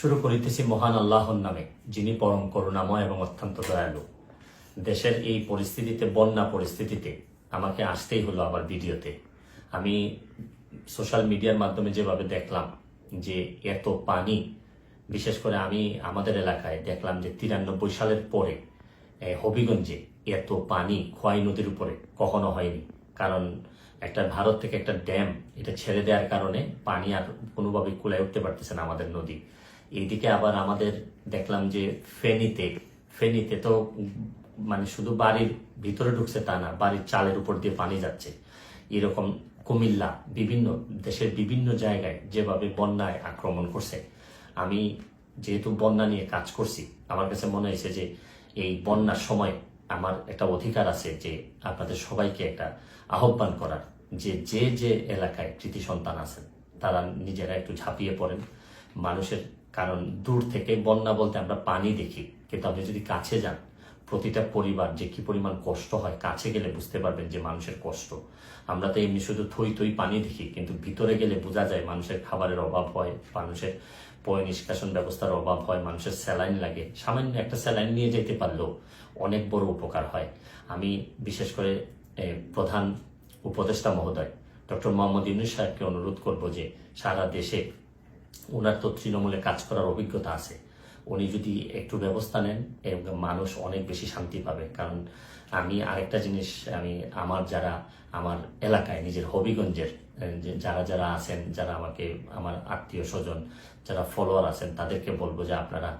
শুরু করিতেছি মহান আল্লাহর নামে, যিনি পরম করুণাময় এবং অত্যন্ত দয়ালু। দেশের এই পরিস্থিতিতে, বন্যা পরিস্থিতিতে আমাকে আসতেই হলো আবার ভিডিওতে। আমি সোশ্যাল মিডিয়ার মাধ্যমে যেভাবে দেখলাম যে এত পানি, বিশেষ করে আমি আমাদের এলাকায় দেখলাম যে 93 সালের পরে হবিগঞ্জে এত পানি খোয়াই নদীর উপরে কখনো হয়নি। কারণ একটা ভারত থেকে একটা ড্যাম এটা ছেড়ে দেওয়ার কারণে পানি আর কোনোভাবে কুলায় উঠতে পারতেছে না আমাদের নদী। এইদিকে আবার আমাদের দেখলাম যে ফেনীতে তো মানে শুধু বাড়ির ভিতরে ঢুকছে তা না, বাড়ির চালের উপর দিয়ে পানি যাচ্ছে। এরকম কুমিল্লা, বিভিন্ন দেশের বিভিন্ন জায়গায় যেভাবে বন্যায় আক্রমণ করছে। আমি যেহেতু বন্যা নিয়ে কাজ করছি, আমার কাছে মনে হয়েছে যে এই বন্যার সময় আমার একটা অধিকার আছে যে আপনাদের সবাইকে একটা আহ্বান করার, যে যে যে এলাকায় কৃতি সন্তান আছেন তারা নিজেরা একটু ঝাঁপিয়ে পড়েন মানুষের। কারণ দূর থেকে বন্যা বলতে আমরা পানি দেখি, কিন্তু আপনি যদি কাছে যান, প্রতিটা পরিবার যে কি পরিমাণ কষ্ট হয়, কাছে গেলে বুঝতে পারবেন যে মানুষের কষ্ট। আমরা তো এমনি শুধু থই পানি দেখি, কিন্তু ভিতরে গেলে বোঝা যায় মানুষের খাবারের অভাব হয়, মানুষের পয় নিষ্কাশন ব্যবস্থার অভাব হয়, মানুষের স্যালাইন লাগে। সামান্য একটা স্যালাইন নিয়ে যেতে পারলেও অনেক বড় উপকার হয়। আমি বিশেষ করে প্রধান উপদেষ্টা মহোদয় ডক্টর মোহাম্মদ ইউনূস সাহেবকে অনুরোধ করব যে সারা দেশে, ওনার তো তৃণমূলে কাজ করার অভিজ্ঞতা আছে, উনি যদি একটু ব্যবস্থা নেন মানুষ অনেক বেশি শান্তি পাবে। কারণ আমি আরেকটা জিনিস, আমি আমার এলাকায় নিজের হবিগঞ্জের যারা যারা আছেন, যারা আমাকে, আমার আত্মীয় স্বজন, যারা ফলোয়ার আছেন, তাদেরকে বলবো যে আপনারা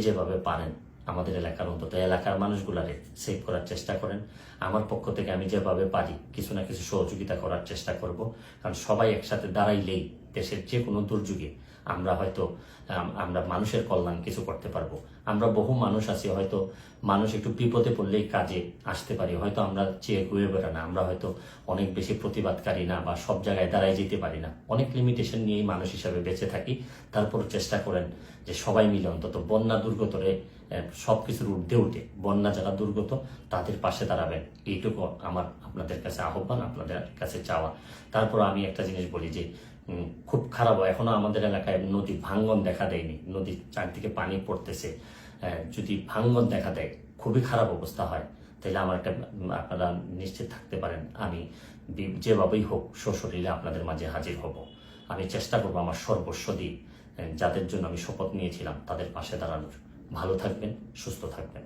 যেভাবে পারেন আমাদের এলাকার, অন্তত এলাকার মানুষগুলারে সেভ করার চেষ্টা করেন। আমার পক্ষ থেকে আমি যেভাবে পারি কিছু না কিছু সহযোগিতা করার চেষ্টা করব। কারণ সবাই একসাথে দাঁড়াইলেই দেশের যে কোনো দুর্যোগে আমরা মানুষের কল্যাণ কিছু করতে পারবো। আমরা বহু মানুষ আছি, হয়তো মানুষ একটু বিপদে পড়লেই কাজে আসতে পারি, হয়তো আমরা চেয়ে ঘুরে বেড়া না, আমরা হয়তো অনেক বেশি প্রতিবাদকারী না, বা সব জায়গায় দাঁড়ায় যেতে পারি না, অনেক লিমিটেশন নিয়েই মানুষ হিসাবে বেঁচে থাকি। তারপর চেষ্টা করেন যে সবাই মিলে অন্তত বন্যা দুর্গতরে সবকিছুর ঊর্ধ্বে উঠে বন্যা যারা দুর্গত তাদের পাশে দাঁড়াবেন, এইটুকু আমার আপনাদের কাছে আহ্বান, আপনাদের কাছে চাওয়া। তারপর আমি একটা জিনিস বলি যে খুব খারাপ, এখনো আমাদের এলাকায় নদী ভাঙ্গন দেখা দেয়নি, নদীর চারদিকে পানি পড়তেছে। যদি ভাঙ্গন দেখা দেয়, খুবই খারাপ অবস্থা হয়, তাহলে আমার একটা, আপনারা নিশ্চিত থাকতে পারেন আমি যেভাবেই হোক সশরীরে আপনাদের মাঝে হাজির হব। আমি চেষ্টা করবো আমার সর্বস্ব দিয়ে যাদের জন্য আমি শপথ নিয়েছিলাম তাদের পাশে দাঁড়ানোর। ভালো থাকবেন, সুস্থ থাকবেন।